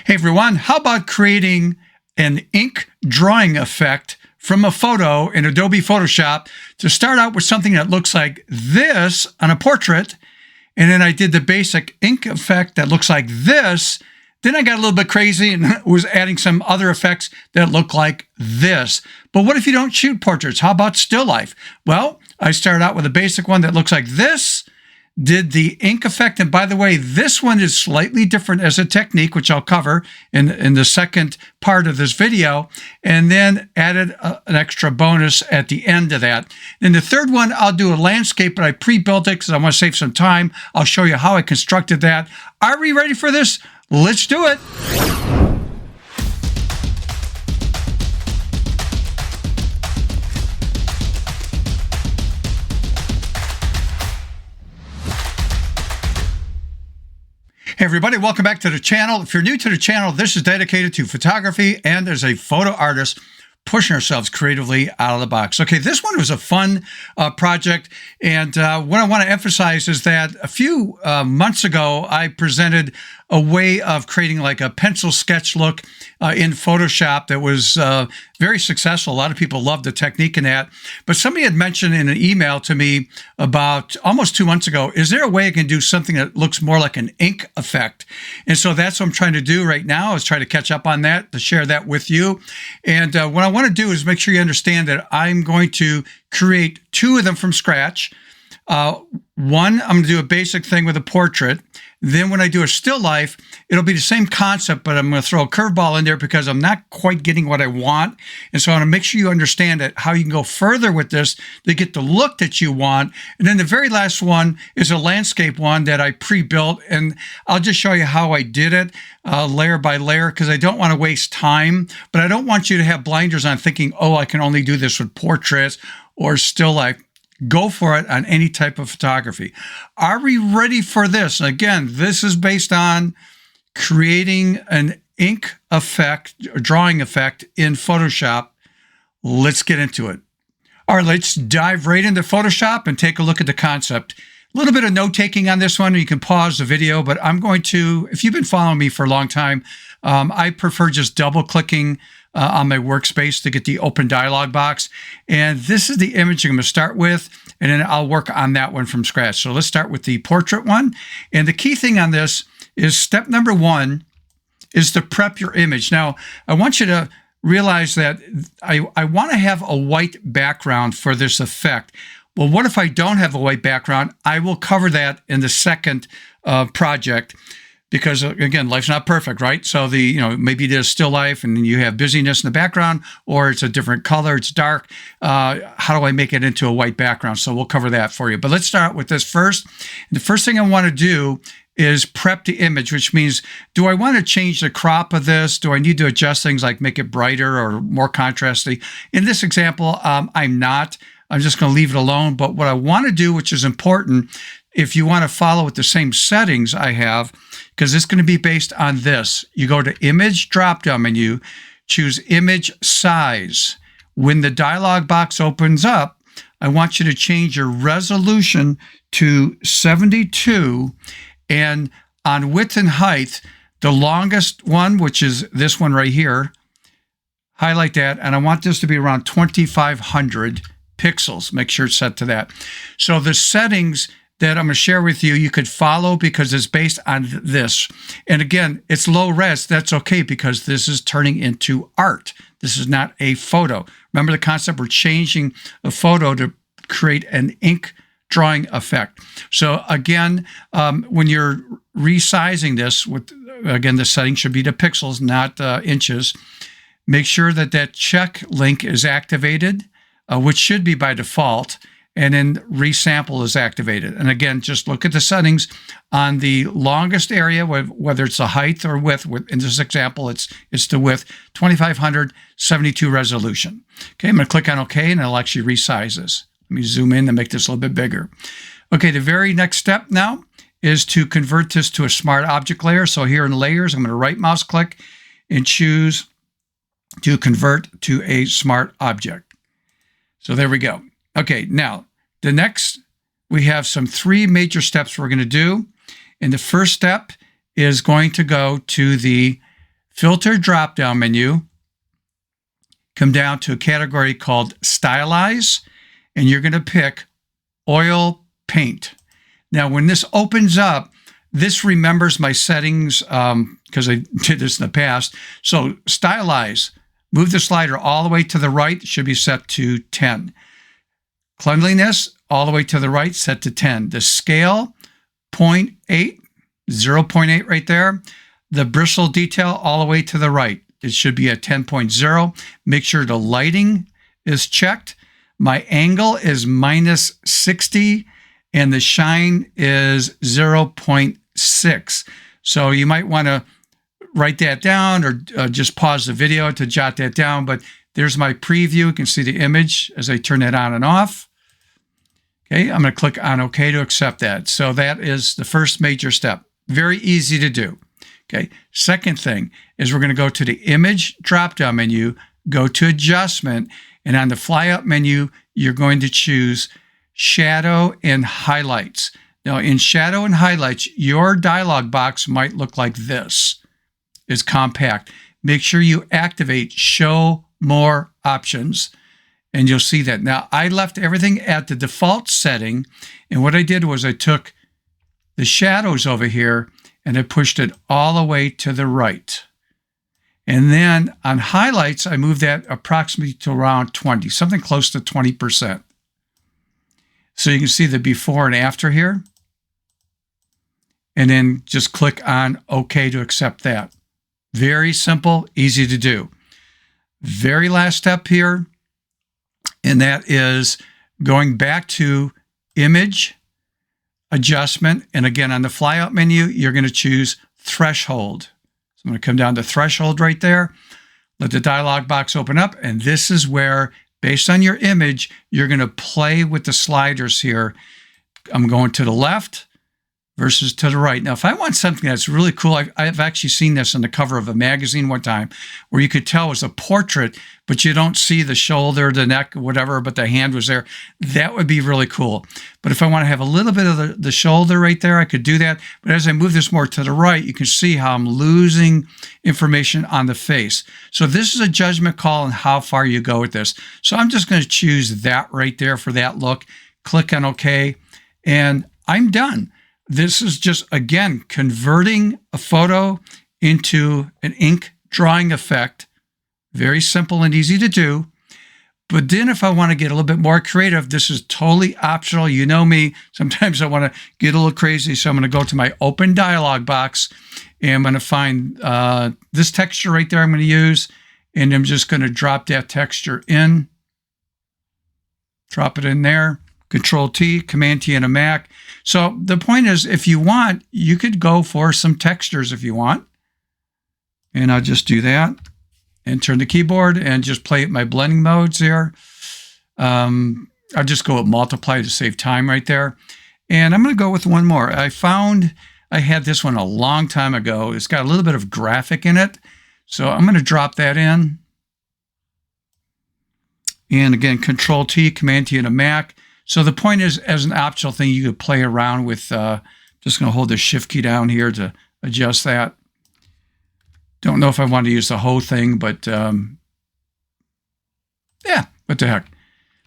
Hey everyone, how about creating an ink drawing effect from a photo in Adobe Photoshop to start out with something that looks like this on a portrait, and then I did the basic ink effect that looks like this. Then I got a little bit crazy and was adding some other effects that look like this. But what if you don't shoot portraits? How about still life? Well, I started out with a basic one that looks like this, did the ink effect. And by the way, this one is slightly different as a technique, which I'll cover in the second part of this video, and then added an extra bonus at the end of that. In the third one, I'll do a landscape, but I pre-built it because I want to save some time. I'll show you how I constructed that. Are we ready for this? Let's do it. Hey everybody, welcome back to the channel. If you're new to the channel, this is dedicated to photography and as a photo artist, pushing ourselves creatively out of the box. Okay, this one was a fun project, and what I want to emphasize is that a few months ago, I presented a way of creating like a pencil sketch look in Photoshop that was very successful. A lot of people loved the technique in that. But somebody had mentioned in an email to me about almost 2 months ago, is there a way I can do something that looks more like an ink effect? And so that's what I'm trying to do right now, is try to catch up on that, to share that with you. And what I want to do is make sure you understand that I'm going to create 2 of them from scratch. One, I'm going to do a basic thing with a portrait. Then when I do a still life, it'll be the same concept, but I'm going to throw a curveball in there because I'm not quite getting what I want. And so I want to make sure you understand that how you can go further with this to get the look that you want. And then the very last one is a landscape one that I pre-built, and I'll just show you how I did it layer by layer because I don't want to waste time, but I don't want you to have blinders on thinking, oh, I can only do this with portraits or still life. Go for it on any type of photography. Are we ready for this? Again, this is based on creating an ink effect, or drawing effect in Photoshop. Let's get into it. All right, let's dive right into Photoshop and take a look at the concept. A little bit of note taking on this one. You can pause the video, but I'm going to, if you've been following me for a long time, I prefer just double clicking on my workspace to get the open dialog box. And this is the image I'm going to start with, and then I'll work on that one from scratch. So let's start with the portrait one. And the key thing on this is step number 1 is to prep your image. Now, I want you to realize that I want to have a white background for this effect. Well, what if I don't have a white background? I will cover that in the second project. Because again, life's not perfect, right? So maybe there's still life and you have busyness in the background, or it's a different color, it's dark. How do I make it into a white background? So we'll cover that for you. But let's start with this first. The first thing I want to do is prep the image, which means, do I want to change the crop of this? Do I need to adjust things like make it brighter or more contrasty? In this example, I'm not. I'm just going to leave it alone. But what I want to do, which is important, if you want to follow with the same settings I have, because it's going to be based on this. You go to Image drop-down menu, choose Image Size. When the dialog box opens up, I want you to change your resolution to 72, and on width and height, the longest one, which is this one right here, highlight that, and I want this to be around 2,500 pixels. Make sure it's set to that. So the settings that I'm going to share with you, you could follow because it's based on this. And again, it's low res. That's okay because this is turning into art. This is not a photo. Remember the concept? We're changing a photo to create an ink drawing effect. So again, when you're resizing this, again, the setting should be to pixels, not inches. Make sure that that check link is activated, which should be by default. And then resample is activated. And again, just look at the settings on the longest area, whether it's the height or width. In this example, it's the width, 2,500, 72 resolution. Okay, I'm going to click on OK, and it'll actually resize this. Let me zoom in and make this a little bit bigger. Okay, the very next step now is to convert this to a smart object layer. So here in Layers, I'm going to right mouse click and choose to convert to a smart object. So there we go. Okay, now the next, we have some 3 major steps we're going to do. And the first step is going to go to the filter drop-down menu, come down to a category called Stylize, and you're going to pick Oil Paint. Now, when this opens up, this remembers my settings because I did this in the past. So Stylize, move the slider all the way to the right, should be set to 10. Cleanliness, all the way to the right, set to 10. The scale, 0.8, 0.8 right there. The bristle detail, all the way to the right. It should be at 10.0. Make sure the lighting is checked. My angle is minus 60, and the shine is 0.6. So you might want to write that down or just pause the video to jot that down. But there's my preview. You can see the image as I turn that on and off. Okay, I'm going to click on OK to accept that. So that is the first major step. Very easy to do. Okay, second thing is we're going to go to the image drop-down menu, go to adjustment, and on the fly-up menu, you're going to choose shadow and highlights. Now, in shadow and highlights, your dialog box might look like this. It's compact. Make sure you activate show more options, and you'll see that. Now, I left everything at the default setting, and what I did was I took the shadows over here and I pushed it all the way to the right. And then on highlights, I moved that approximately to around 20, something close to 20%. So you can see the before and after here. And then just click on OK to accept that. Very simple, easy to do. Very last step here, and that is going back to image, adjustment, and again on the flyout menu, you're going to choose threshold. So I'm going to come down to threshold right there, let the dialog box open up, and this is where, based on your image, you're going to play with the sliders here. I'm going to the left versus to the right. Now, if I want something that's really cool, I've actually seen this on the cover of a magazine one time where you could tell it was a portrait, but you don't see the shoulder, the neck, whatever, but the hand was there. That would be really cool. But if I want to have a little bit of the shoulder right there, I could do that. But as I move this more to the right, you can see how I'm losing information on the face. So this is a judgment call on how far you go with this. So I'm just going to choose that right there for that look. Click on OK, and I'm done. This is just, again, converting a photo into an ink drawing effect. Very simple and easy to do. But then if I want to get a little bit more creative, this is totally optional. You know me, sometimes I want to get a little crazy. So I'm going to go to my open dialog box, and I'm going to find this texture right there I'm going to use. And I'm just going to drop that texture in. Drop it in there. Control-T, Command-T on a Mac. So the point is, if you want, you could go for some textures if you want. And I'll just do that and turn the keyboard and just play my blending modes here. I'll just go with multiply to save time right there. And I'm going to go with one more. I found I had this one a long time ago. It's got a little bit of graphic in it. So I'm going to drop that in. And again, Control-T, Command-T on a Mac. So the point is, as an optional thing, you could play around with, just going to hold the Shift key down here to adjust that. Don't know if I want to use the whole thing, but yeah, what the heck.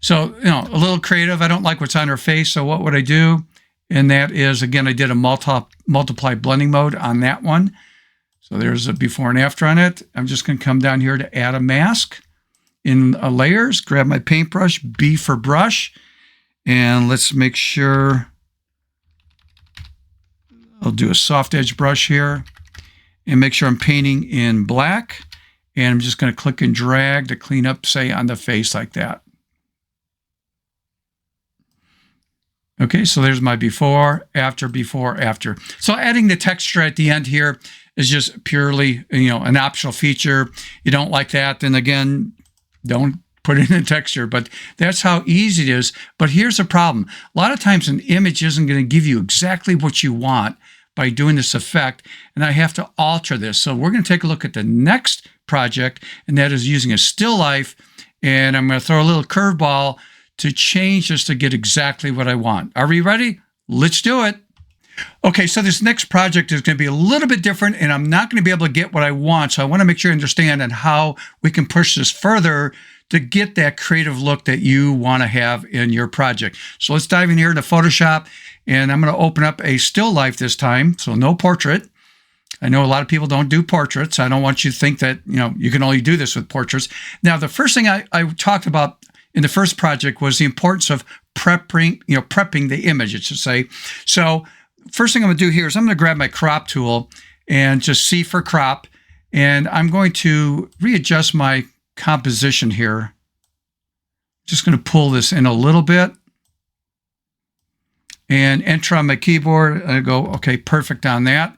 So, you know, a little creative. I don't like what's on her face, so what would I do? And that is, again, I did a multiply blending mode on that one. So there's a before and after on it. I'm just going to come down here to add a mask in layers, grab my paintbrush, B for brush. And let's make sure I'll do a soft edge brush here and make sure I'm painting in black. And I'm just going to click and drag to clean up, say, on the face like that. Okay, so there's my before, after, before, after. So adding the texture at the end here is just purely, you know, an optional feature. You don't like that, then again, don't put in a texture, but that's how easy it is. But here's the problem. A lot of times an image isn't going to give you exactly what you want by doing this effect, and I have to alter this. So we're going to take a look at the next project, and that is using a still life, and I'm going to throw a little curveball to change this to get exactly what I want. Are we ready? Let's do it. Okay, so this next project is going to be a little bit different, and I'm not going to be able to get what I want. So I want to make sure you understand and how we can push this further to get that creative look that you want to have in your project. So let's dive in here to Photoshop, and I'm going to open up a still life this time, so no portrait. I know a lot of people don't do portraits. I don't want you to think that, you can only do this with portraits. Now, the first thing I talked about in the first project was the importance of prepping the image, it should say. So first thing I'm going to do here is I'm going to grab my crop tool and just C for crop, and I'm going to readjust my composition here. Just going to pull this in a little bit and enter on my keyboard. I go, okay, perfect on that.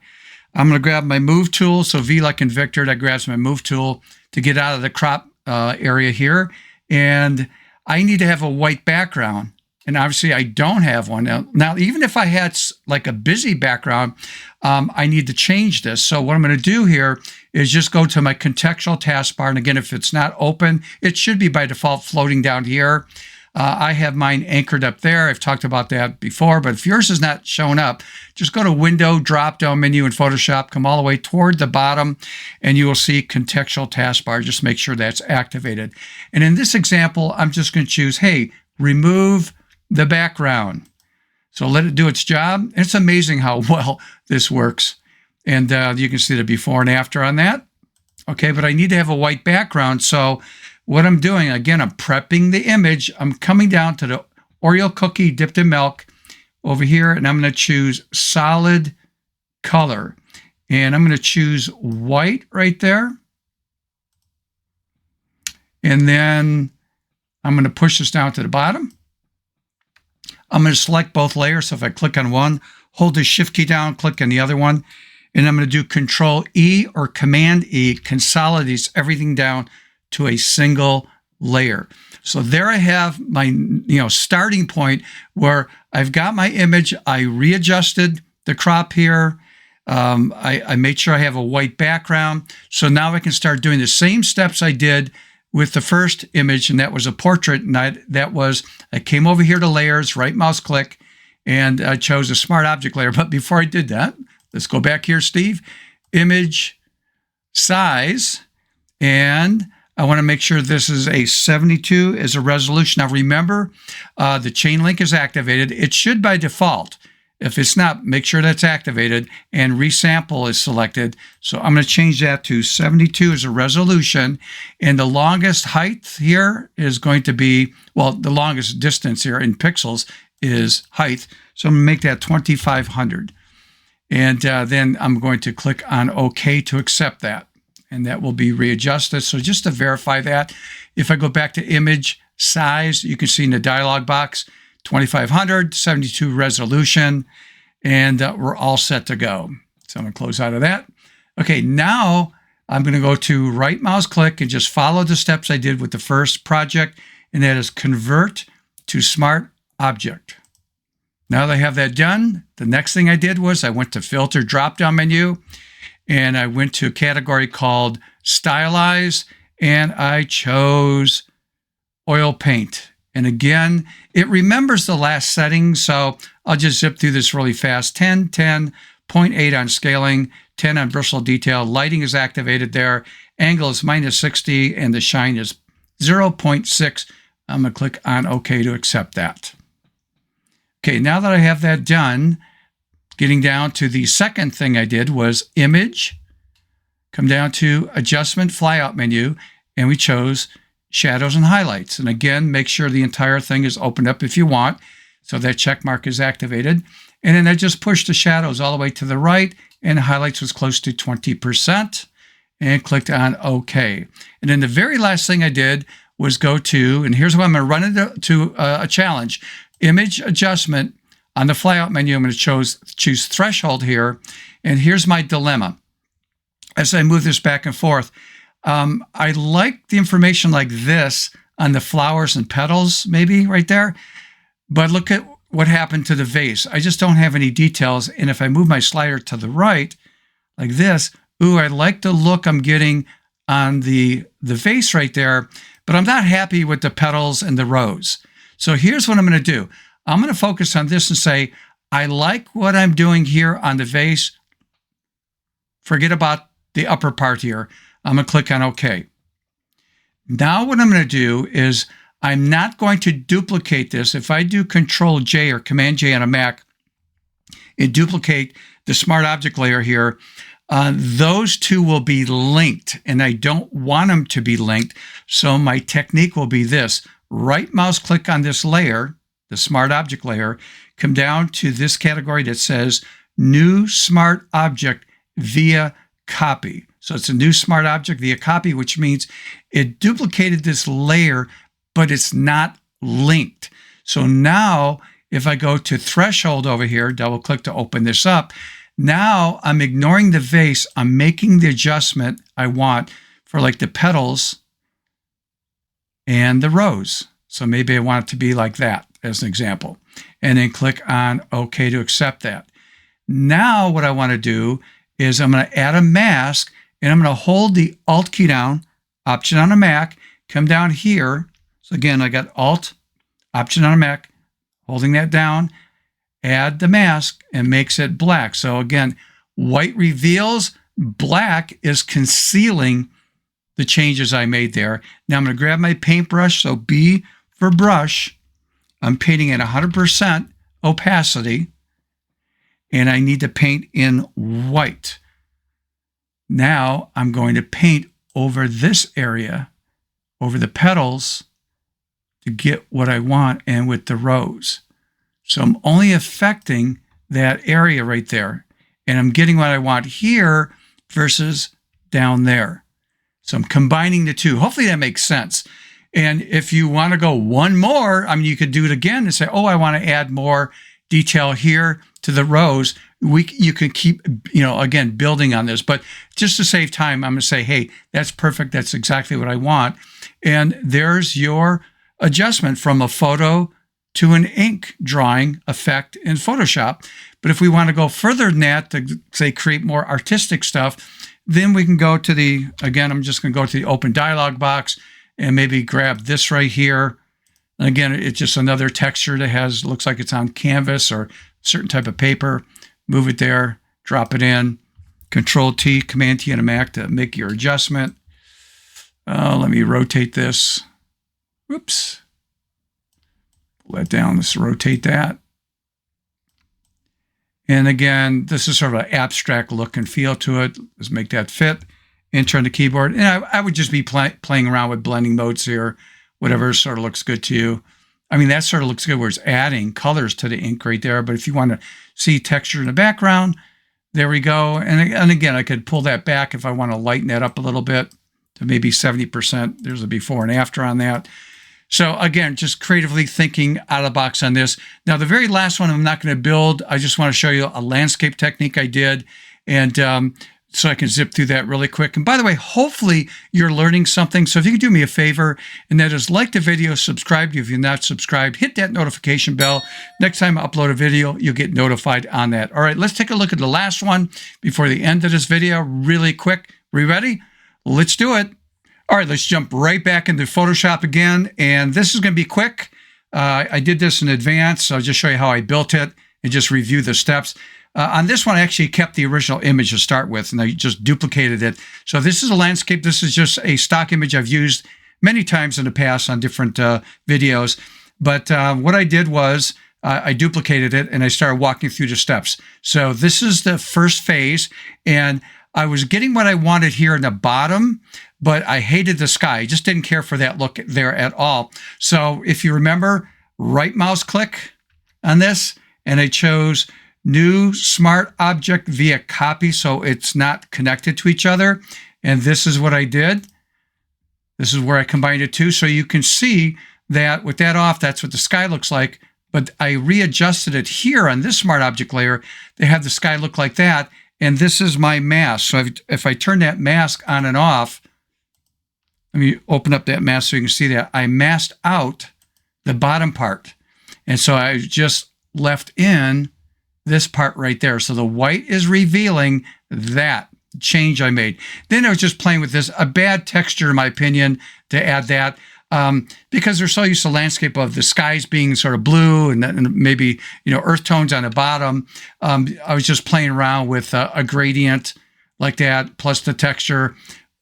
I'm going to grab my move tool. So V like in Victor, that grabs my move tool to get out of the crop area here. And I need to have a white background. And obviously I don't have one. Now, even if I had like a busy background, I need to change this. So what I'm going to do here is just go to my contextual taskbar. And again, if it's not open, it should be by default floating down here. I have mine anchored up there. I've talked about that before, but if yours is not showing up, just go to Window, drop-down menu in Photoshop, come all the way toward the bottom, and you will see Contextual Taskbar. Just make sure that's activated. And in this example, I'm just going to choose, hey, remove the background. So let it do its job. It's amazing how well this works. And you can see the before and after on that. Okay, but I need to have a white background, so what I'm doing, again, I'm prepping the image. I'm coming down to the Oreo cookie dipped in milk over here, and I'm going to choose solid color. And I'm going to choose white right there. And then I'm going to push this down to the bottom. I'm going to select both layers. So if I click on one, hold the Shift key down, click on the other one, and I'm going to do Control E or Command E, consolidates everything down to a single layer. So there I have my starting point where I've got my image. I readjusted the crop here. I made sure I have a white background. So now I can start doing the same steps I did with the first image, and that was a portrait. And I came over here to layers, right mouse click, and I chose a smart object layer. But before I did that, let's go back here, Steve, image size, and I want to make sure this is a 72 as a resolution. Now remember, the chain link is activated. It should by default. If it's not, make sure that's activated, and resample is selected. So I'm going to change that to 72 as a resolution. And the longest height here is going to be, well, the longest distance here in pixels is height. So I'm going to make that 2500. And then I'm going to click on OK to accept that. And that will be readjusted. So just to verify that, if I go back to image size, you can see in the dialog box, 2500, 72 resolution, and we're all set to go. So I'm going to close out of that. Okay, now I'm going to go to right mouse click and just follow the steps I did with the first project, and that is convert to smart object. Now that I have that done, the next thing I did was I went to filter drop-down menu, and I went to a category called Stylize, and I chose Oil Paint. And again, it remembers the last setting, so I'll just zip through this really fast. 10, 10, 0.8 on scaling, 10 on bristle detail. Lighting is activated there. Angle is -60, and the shine is 0.6. I'm going to click on OK to accept that. Okay, now that I have that done, getting down to the second thing I did was image, come down to adjustment flyout menu, and we chose shadows and highlights. And again, make sure the entire thing is opened up if you want. So that check mark is activated. And then I just pushed the shadows all the way to the right, and the highlights was close to 20%, and clicked on OK. And then the very last thing I did was go to, and here's what I'm going to run into a challenge, image adjustment. On the flyout menu, I'm going to choose threshold here. And here's my dilemma. As I move this back and forth, I like the information like this on the flowers and petals, maybe right there. But look at what happened to the vase. I just don't have any details. And if I move my slider to the right, like this, ooh, I like the look I'm getting on the vase right there, but I'm not happy with the petals and the rose. So here's what I'm going to do. I'm going to focus on this and say, I like what I'm doing here on the vase. Forget about the upper part here. I'm going to click on OK. Now what I'm going to do is I'm not going to duplicate this. If I do Control J or Command J on a Mac and duplicate the Smart Object layer here, those two will be linked, and I don't want them to be linked. So my technique will be this: right mouse click on this layer, the Smart Object layer, come down to this category that says New Smart Object via Copy. So it's a new Smart Object via Copy, which means it duplicated this layer, but it's not linked. So now if I go to Threshold over here, double click to open this up, now I'm ignoring the vase. I'm making the adjustment I want for like the petals and the rose. So maybe I want it to be like that as an example. And then click on OK to accept that. Now what I want to do is I'm going to add a mask, and I'm going to hold the Alt key down, Option on a Mac, come down here. So again, I got Alt, Option on a Mac, holding that down, add the mask, and makes it black. So again, white reveals, black is concealing the changes I made there. Now I'm going to grab my paintbrush, so B for brush. I'm painting at 100% opacity, and I need to paint in white. Now I'm going to paint over this area, over the petals, to get what I want, and with the rose. So I'm only affecting that area right there, and I'm getting what I want here versus down there. So I'm combining the two. Hopefully that makes sense. And if you want to go one more, I mean, you could do it again and say, oh, I want to add more detail here to the rose. You can keep, again, building on this. But just to save time, I'm going to say, hey, that's perfect. That's exactly what I want. And there's your adjustment from a photo to an ink drawing effect in Photoshop. But if we want to go further than that to, say, create more artistic stuff, then we can go to the, again, I'm just going to go to the open dialog box and maybe grab this right here. And again, it's just another texture that looks like it's on canvas or certain type of paper. Move it there, drop it in, Control T, Command T on a Mac to make your adjustment. Let me rotate this. Whoops. Pull that down, let's rotate that. And again, this is sort of an abstract look and feel to it. Let's make that fit. Enter on the keyboard. And I would just be playing around with blending modes here, whatever sort of looks good to you. I mean, that sort of looks good where it's adding colors to the ink right there. But if you want to see texture in the background, there we go. And again, I could pull that back if I want to lighten that up a little bit to maybe 70%. There's a before and after on that. So again, just creatively thinking out of the box on this. Now, the very last one I'm not going to build. I just want to show you a landscape technique I did. And so I can zip through that really quick. And by the way, hopefully you're learning something. So if you can do me a favor, and that is like the video, subscribe if you're not subscribed, hit that notification bell. Next time I upload a video, you'll get notified on that. All right, let's take a look at the last one before the end of this video really quick. Are we ready? Let's do it. All right, let's jump right back into Photoshop again. And this is going to be quick. I did this in advance, so I'll just show you how I built it and just review the steps. On this one, I actually kept the original image to start with, and I just duplicated it. So this is a landscape. This is just a stock image I've used many times in the past on different videos. But what I did was I duplicated it, and I started walking through the steps. So this is the first phase, and I was getting what I wanted here in the bottom, but I hated the sky. I just didn't care for that look there at all. So if you remember, right mouse click on this, and I chose New Smart Object via Copy, so it's not connected to each other. And this is what I did. This is where I combined it to. So you can see that with that off, that's what the sky looks like. But I readjusted it here on this Smart Object layer to have the sky look like that. And this is my mask. So if I turn that mask on and off, let me open up that mask so you can see that. I masked out the bottom part. And so I just left in this part right there. So the white is revealing that change I made. Then I was just playing with this, a bad texture in my opinion to add that. because they're so used to landscape of the skies being sort of blue and maybe, earth tones on the bottom. I was just playing around with a gradient like that, plus the texture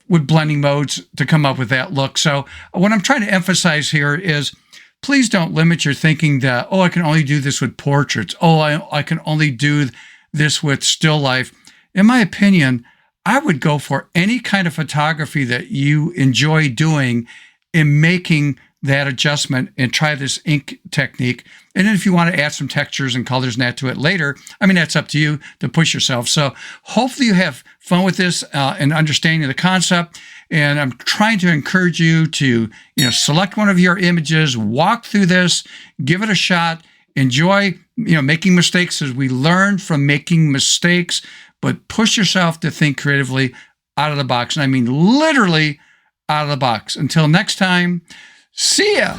with blending modes to come up with that look. So what I'm trying to emphasize here is, please don't limit your thinking that, I can only do this with portraits. I can only do this with still life. In my opinion, I would go for any kind of photography that you enjoy doing in making that adjustment and try this ink technique. And then if you want to add some textures and colors and that to it later, that's up to you to push yourself. So hopefully you have fun with this and understanding the concept. And I'm trying to encourage you to, select one of your images, walk through this, give it a shot, enjoy, making mistakes as we learn from making mistakes, but push yourself to think creatively out of the box. And I mean literally out of the box. Until next time, see ya.